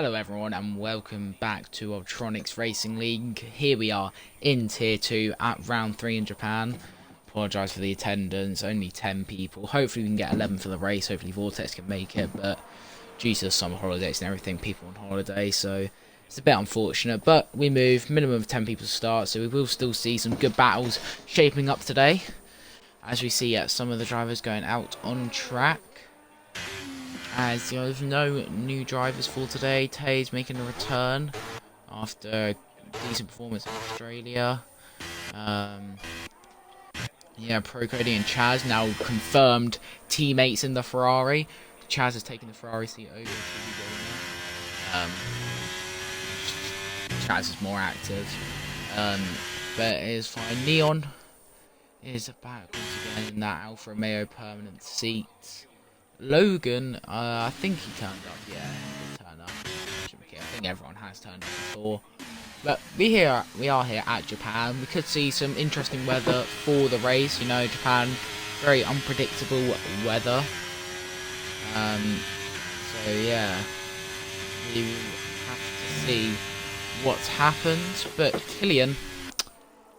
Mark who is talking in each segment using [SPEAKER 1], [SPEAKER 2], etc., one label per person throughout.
[SPEAKER 1] Hello everyone and welcome back to Ultronics Racing League. Here we are in Tier 2 at round 3 in Japan. Apologise for the attendance, only 10 people. Hopefully we can get 11 for the race, hopefully Vortex can make it, but due to the summer holidays and everything, people on holiday, so it's a bit unfortunate. But we move, minimum of 10 people to start, so we will still see some good battles shaping up today. As we see some of the drivers going out on track. As you know, there's no new drivers for today. Tay's making a return after a decent performance in Australia. Yeah, Pro Cody and Chaz now confirmed teammates in the Ferrari. Chaz has taken the Ferrari seat over to Chaz is more active. But it is fine. Neon is back once again in that Alfa Romeo permanent seat. Logan, I think he turned up. Yeah, he turned up. I think everyone has turned up before. But we are here at Japan. We could see some interesting weather for the race. You know, Japan, very unpredictable weather. So yeah, we will have to see what's happened. But Killian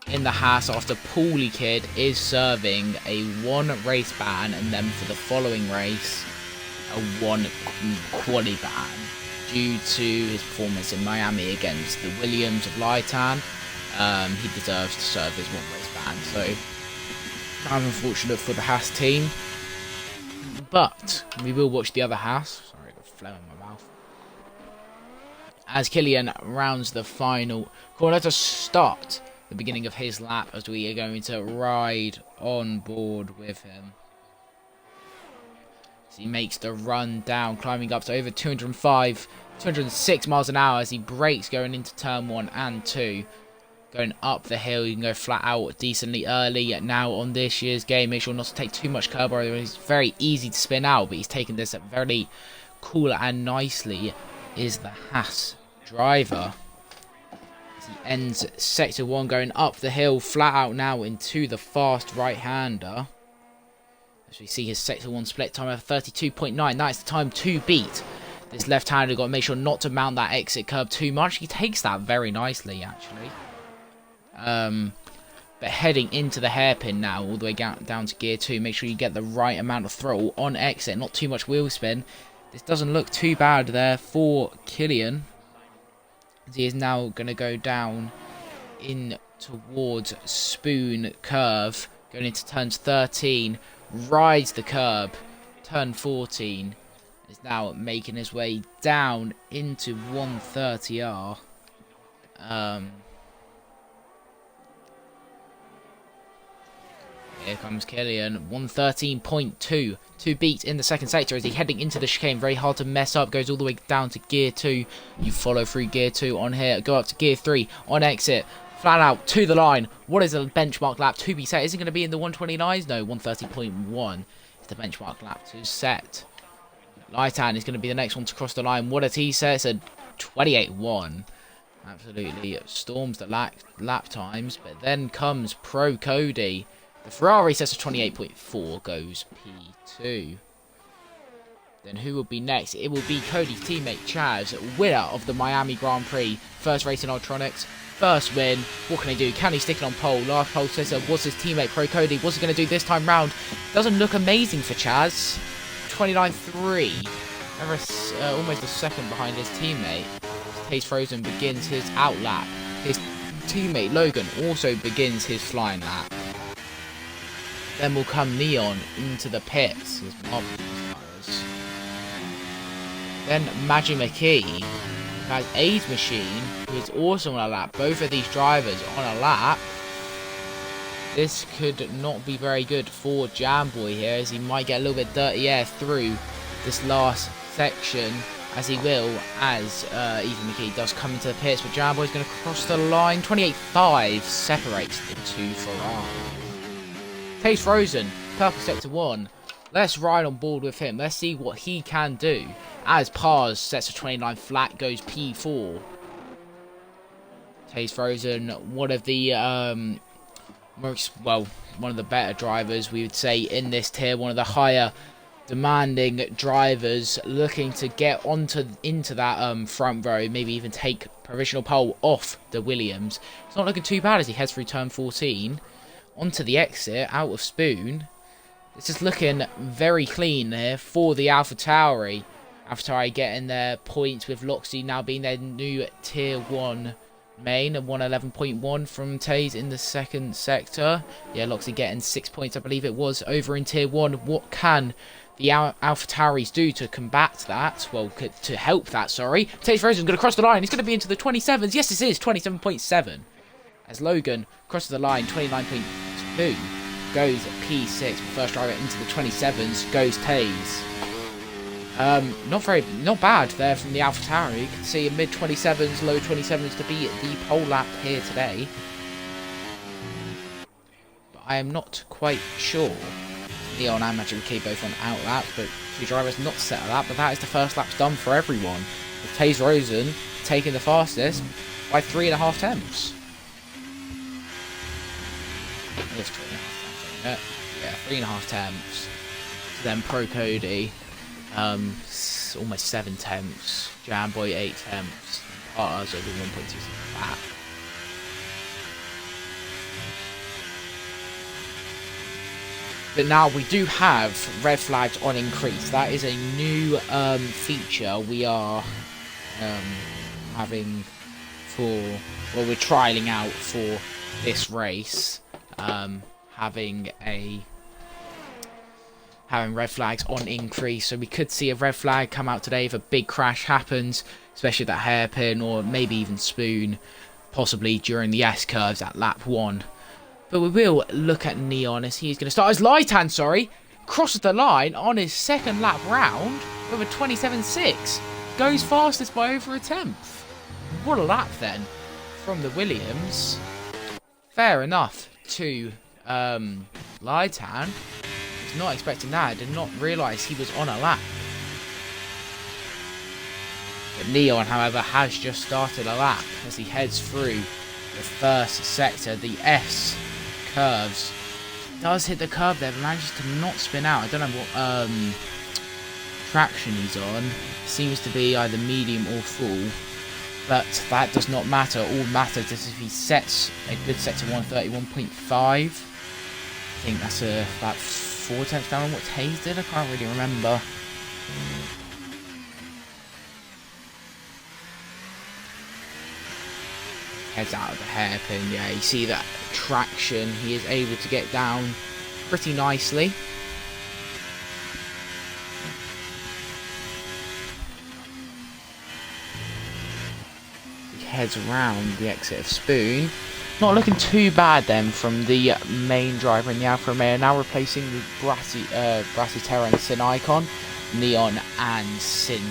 [SPEAKER 1] in the Haas after Paulie Kid is serving a 1 race ban, and then for the following race a 1 quali ban due to his performance in Miami against the Williams of Laitan. He deserves to serve his 1 race ban, so kind of unfortunate for the Haas team, but we will watch the other Haas. Sorry, I got phlegm in my mouth. As Killian rounds the final corner to start the beginning of his lap, as we are going to ride on board with him. As he makes the run down, climbing up to over 206 miles an hour as he brakes going into turn 1 and 2. Going up the hill, you can go flat out decently early. Now on this year's game, make sure not to take too much curb, or it's very easy to spin out, but he's taken this very cool and nicely is the Haas driver. He ends sector 1 going up the hill flat out now into the fast right-hander. As we see his sector 1 split time of 32.9. That's the time to beat. This left-hander got to make sure not to mount that exit curb too much. He takes that very nicely, actually. But heading into the hairpin now, all the way down to gear 2. Make sure you get the right amount of throttle on exit, not too much wheel spin. This doesn't look too bad there for Killian. He is now going to go down in towards Spoon Curve, going into turns 13, rides the curb, turn 14, is now making his way down into 130R. Here comes Killian, 113.2 to beat in the second sector as he heading into the chicane. Very hard to mess up, goes all the way down to gear 2. You follow through gear 2 on here, go up to gear 3 on exit. Flat out to the line. What is a benchmark lap to be set? Is it going to be in the 129s? No, 130.1 is the benchmark lap to set. Laitan is going to be the next one to cross the line. What does he set? It's a 28.1. Absolutely storms the lap times. But then comes Pro Cody. The Ferrari sets a 28.4, goes P2. Then who will be next? It will be Cody's teammate Chaz, winner of the Miami Grand Prix. First race in Ultronics, first win. What can he do? Can he stick it on pole? Last pole sitter was his teammate Pro Cody. What's he going to do this time round? Doesn't look amazing for Chaz. 29.3. Almost a second behind his teammate. Taste Frozen begins his outlap. His teammate Logan also begins his flying lap. Then will come Neon into the pits. Then Maggie McKee, who has A's Machine, who is also on a lap. Both of these drivers on a lap. This could not be very good for Jamboy here, as he might get a little bit dirty air through this last section, as he will, as Ethan McKee does come into the pits. But Jamboy is going to cross the line. 28.5 separates the two Ferrari. Taste Frozen, purple sector 1. Let's ride on board with him. Let's see what he can do. As Pars sets a 29 flat, goes P4. Taste Frozen, one of the one of the better drivers, we would say, in this tier. One of the higher demanding drivers looking to get into that front row, maybe even take provisional pole off the Williams. It's not looking too bad as he heads through turn 14 onto the exit out of Spoon. This is looking very clean there for the AlphaTauri. AlphaTauri getting their points with Loxley now being their new tier 1 main and 111.1 from Taze in the second sector. Yeah, Loxley getting 6 points, I believe it was, over in tier 1. What can the AlphaTauris do to combat that? Well, to help that, sorry. Taze Rosen's going to cross the line. He's going to be into the 27s. Yes, this is 27.7. As Logan crosses the line, 29.2. Goes P6, first driver into the 27s. Goes Taze. Not bad there from the AlphaTauri. You can see a mid 27s, low 27s to be the pole lap here today. But I am not quite sure. Leon and Magic Key both on out laps, but two drivers not set a lap. But that is the first lap's done for everyone. With Taze Rosen taking the fastest by 3.5 tenths. It's 3.5 tenths, yeah, 3.5 tenths. Then Pro Cody. Almost 7 tenths. Jamboy 8 tenths. Partners over 1.2 back. But now we do have red flags on increase. That is a new feature we are having for, well, we're trialing out for this race. Having red flags on increase, so we could see a red flag come out today if a big crash happens, especially that hairpin or maybe even Spoon, possibly during the S curves at lap 1. But we will look at Neon as he's going to start his Lightan, crosses the line on his second lap round with a 27.6, goes fastest by over a tenth. What a lap then from the Williams. Fair enough to Lightan. Not expecting that. I did not realise he was on a lap. But Neon, however, has just started a lap as he heads through the first sector. The S curves. Does hit the curb there, but manages to not spin out. I don't know what traction he's on. Seems to be either medium or full. But that does not matter. All matters is if he sets a good sector 131.5. I think that's about 4 tenths down on what Taze did. I can't really remember. Heads out of the hairpin. Yeah, you see that traction. He is able to get down pretty nicely. He heads around the exit of Spoon. Not looking too bad then from the main driver in the Alfa Romeo, now replacing the Brassy Terra and Sin Icon, Neon and Sin.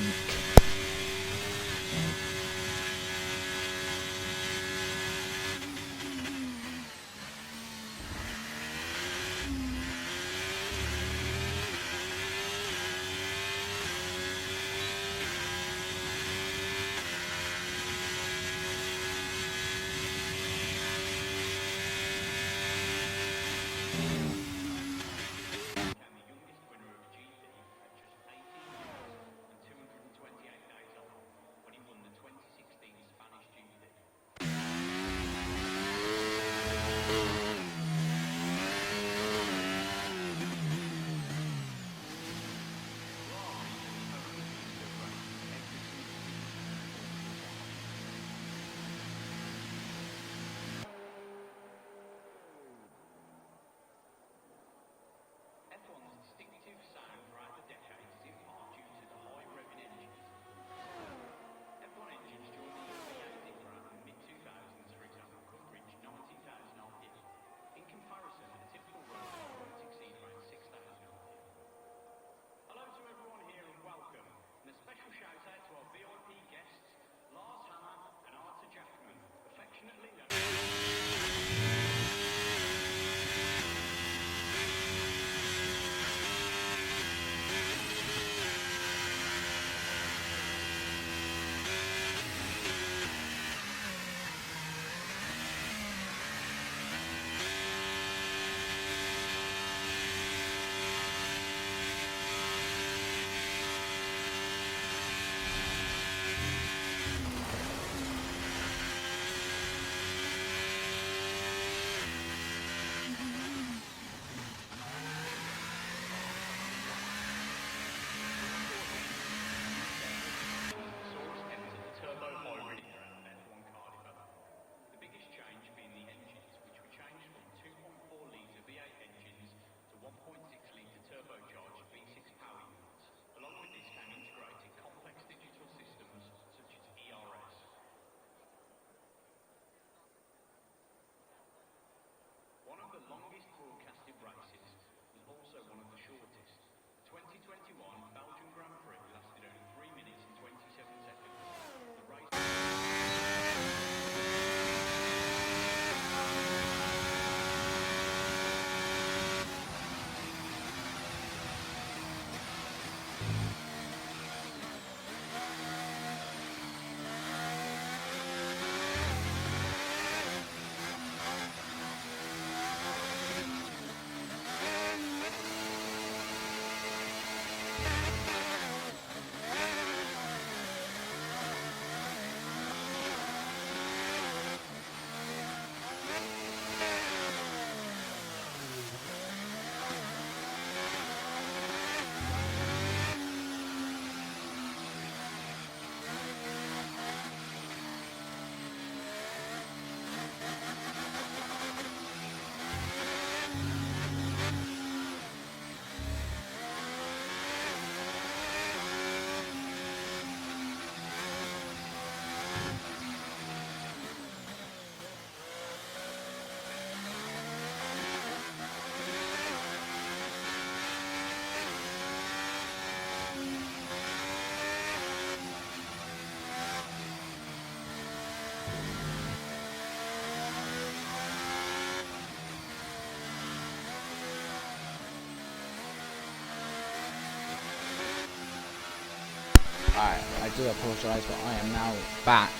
[SPEAKER 1] I do apologise, but I am now back,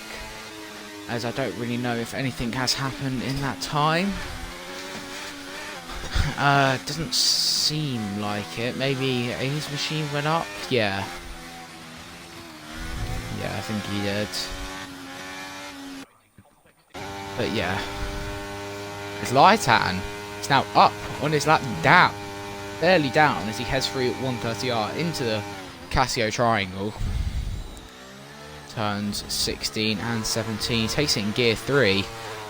[SPEAKER 1] as I don't really know if anything has happened in that time. Doesn't seem like it. Maybe his machine went up? Yeah. Yeah, I think he did. But yeah. It's Lightan. It's now up on his lap, down. Barely down as he heads through 130R into the Casio triangle. Turns 16 and 17. Takes it in gear 3.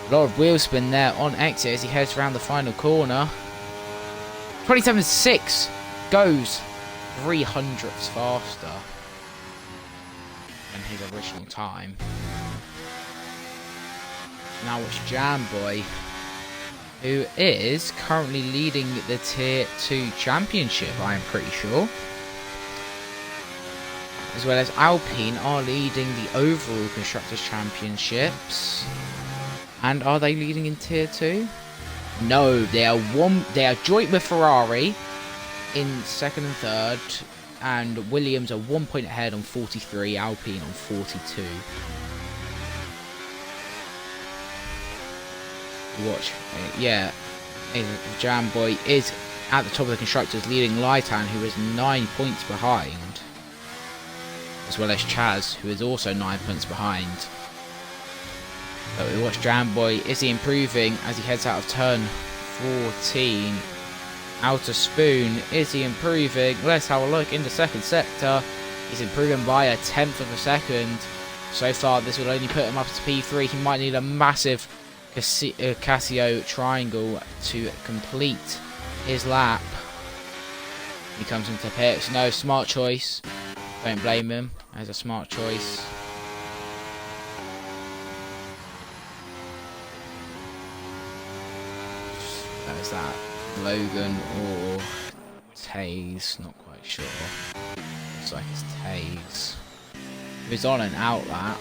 [SPEAKER 1] A lot of wheel spin there on exit as he heads around the final corner. 27.6 goes 300ths faster than his original time. Now it's Jamboy, who is currently leading the Tier 2 Championship, I'm pretty sure. As well as Alpine are leading the overall Constructors Championships. And are they leading in Tier 2? No, they are joint with Ferrari in second and third, and Williams are 1 point ahead on 43, Alpine on 42. Watch, yeah, Jamboy is at the top of the constructors, leading Lightan, who is 9 points behind, as well as Chaz, who is also 9 points behind. But we watch Jamboy. Is he improving as he heads out of turn 14? Outer Spoon. Is he improving? Let's have a look into second sector. He's improving by a tenth of a second. So far, this will only put him up to P3. He might need a massive Casio triangle to complete his lap. He comes into pits. No, smart choice. Don't blame him. As a smart choice. There's that. Logan or Taze. Not quite sure. Looks like it's Taze. Who's on an out lap.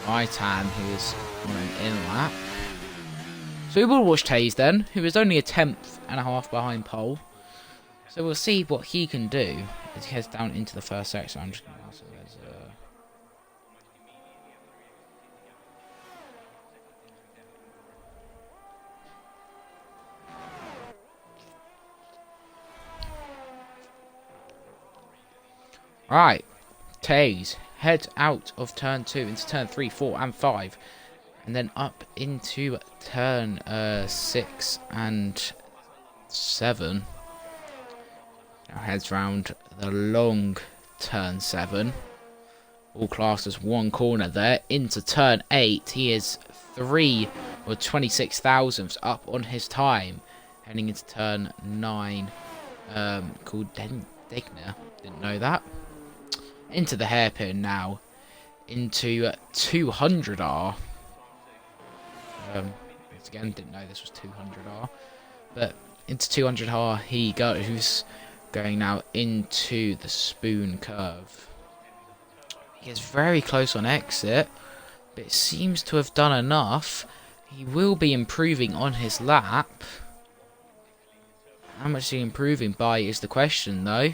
[SPEAKER 1] Lightan, who is on an in lap. So we will watch Taze then, who is only a tenth and a half behind pole. So we'll see what he can do as he heads down into the first section. I'm just going to ask if there's Right, Taze heads out of turn 2 into turn 3, 4 and 5. And then up into turn 6 and 7. Now heads round the long turn 7. All classed as one corner there. Into turn 8. He is 3 or 26 thousandths up on his time. Heading into turn 9. Called Digner. Didn't know that. Into the hairpin now. Into 200R. Again, didn't know this was 200R. But into 200R he goes. Going now into the spoon curve. He gets very close on exit. But it seems to have done enough. He will be improving on his lap. How much is he improving by is the question though.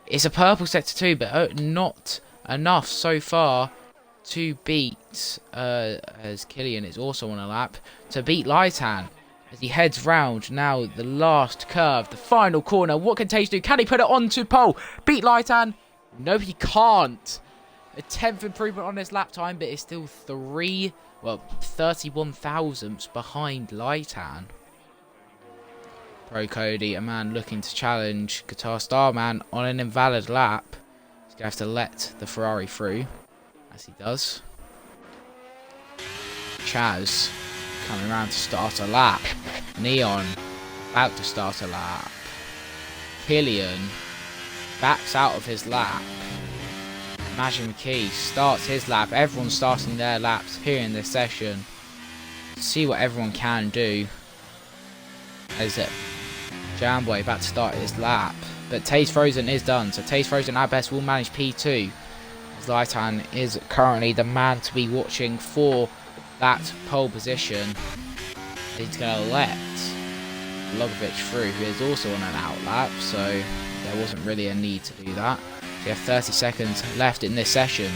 [SPEAKER 1] It's a purple sector 2, but not enough so far to beat, as Killian is also on a lap, to beat Lightan. As he heads round now the last curve, the final corner. What can Taze do? Can he put it onto pole? Beat Lightan? No, he can't. A 10th improvement on his lap time, but it's still 31 thousandths behind Lightan. Pro Cody, a man looking to challenge Guitar Starman on an invalid lap. He's going to have to let the Ferrari through, as he does. Chaz coming around to start a lap. Neon about to start a lap. Killian backs out of his lap. Imagine McKee starts his lap. Everyone's starting their laps here in this session. See what everyone can do. Is it Jamboy about to start his lap? But Taste Frozen is done. So Taste Frozen at best will manage P2. Zlatan is currently the man to be watching for that pole position. He's going to let Logovic through, who is also on an out lap. So there wasn't really a need to do that. We have 30 seconds left in this session.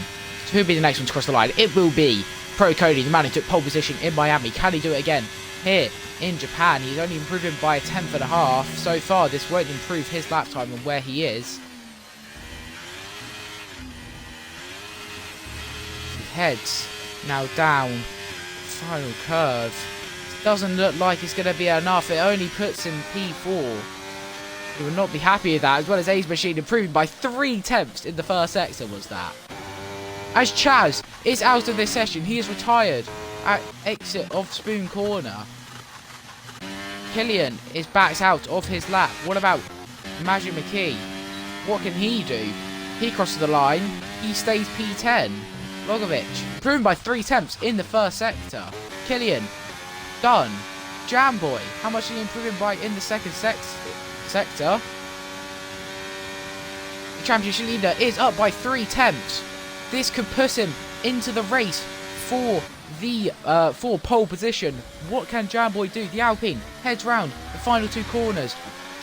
[SPEAKER 1] So who will be the next one to cross the line? It will be Pro Cody, the man who took pole position in Miami. Can he do it again here in Japan? He's only improving by a 10.5. So far, this won't improve his lap time and where he is. He heads now down final curve. Doesn't look like it's going to be enough. It only puts him P4. He would not be happy with that, as well as A's Machine improving by 3 tenths in the first sector was that. As Chaz is out of this session, he is retired at exit of Spoon Corner. Killian is backed out of his lap. What about Magic McKee? What can he do? He crosses the line. He stays P10. Logovic improving by 3 tenths in the first sector. Killian done. Jamboy, how much are you improving by in the second sector? The championship leader is up by 3 tenths. This could push him into the race for the for pole position. What can Jamboy do? The Alpine heads round the final 2 corners,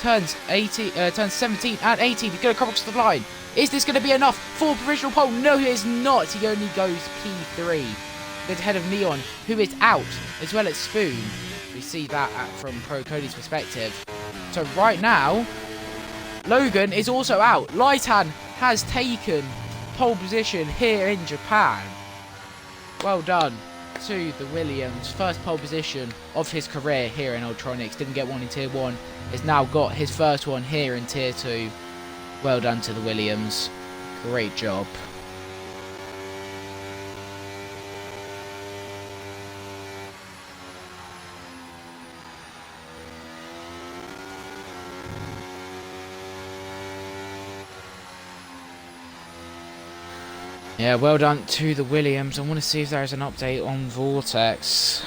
[SPEAKER 1] turns 17 and 18. He's going to come across the line. Is this going to be enough for provisional pole? No, it is not. He only goes P3. Good ahead of Neon, who is out, as well as Spoon. We see that from Pro Cody's perspective. So right now, Logan is also out. Laitan has taken pole position here in Japan. Well done to the Williams. First pole position of his career here in Ultronics. Didn't get one in Tier 1. Has now got his first one here in Tier 2. Well done to the Williams. Great job. Yeah, well done to the Williams. I want to see if there is an update on Vortex.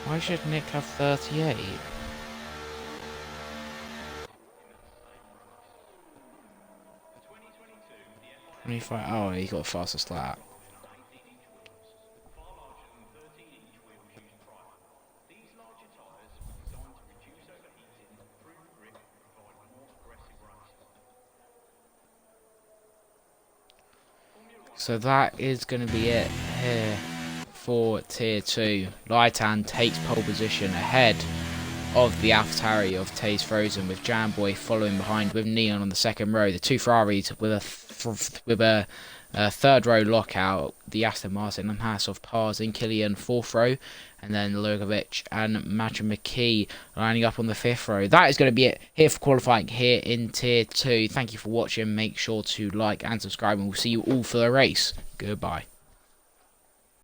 [SPEAKER 1] Why should Nick have 38? Oh, he got a fastest lap. So that is going to be it here for Tier 2. Laitan takes pole position ahead of the AlphaTauri of Taste Frozen, with Jamboy following behind with Neon on the second row. The 2 Ferraris with a third row lockout. The Aston Martin and Haas of Pars and Killian 4th row, and then Logovic and Magic McKee lining up on the 5th row. That is going to be it here for qualifying here in Tier 2. Thank you for watching. Make sure to like and subscribe, and we'll see you all for the race. Goodbye.